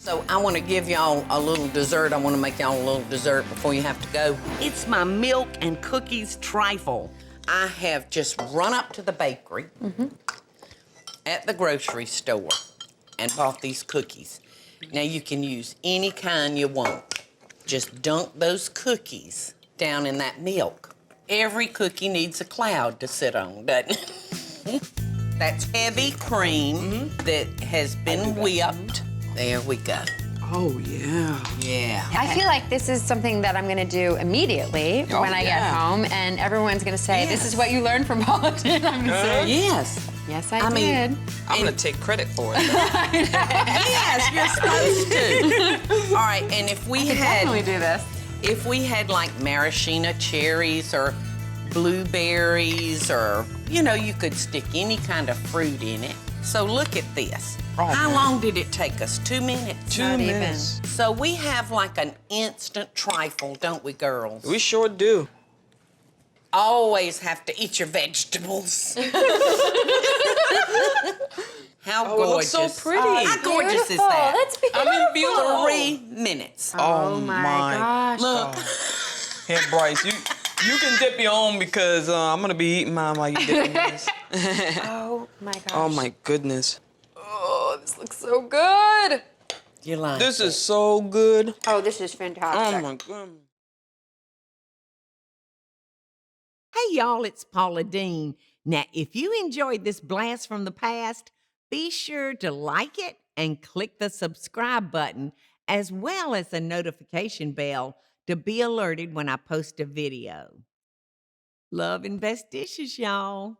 So I want to give y'all a little dessert. I want to make y'all a little dessert before you have to go. It's my milk and cookies trifle. I have just run up to the bakery at the grocery store and bought these cookies. Now you can use any kind you want. Just dunk those cookies down in that milk. Every cookie needs a cloud to sit on, doesn't it? That's heavy cream that has been whipped. There we go. Oh, yeah. Yeah. I feel like this is something that I'm going to do immediately when I get home, and everyone's going to say, "This is what you learned from Paula." I'm going to say, Yes. "Yes, I did." I'm going to take credit for it. Yes, you're supposed to. All right, and if we Definitely had, do this. if we had like maraschino cherries or blueberries, or you know, you could stick any kind of fruit in it. So look at this. Oh, How man. long did it take us? 2 minutes. 2 Not even. minutes. So we have like an instant trifle, don't we, girls? We sure do. Always have to eat your vegetables. How Oh, it gorgeous. looks so pretty. How gorgeous is Beautiful. that? That's beautiful. I mean, beautiful. 3 minutes. Oh my gosh. Look. Here, Bryce, you can dip your own because I'm going to be eating mine while you dip yours. Oh my gosh. Oh, my goodness. Oh, this looks so good. You like This it? is so good. Oh, this is fantastic. Oh, my goodness. Hey, y'all, it's Paula Deen. Now, if you enjoyed this blast from the past, be sure to like it and click the subscribe button, as well as the notification bell to be alerted when I post a video. Love and best dishes, y'all.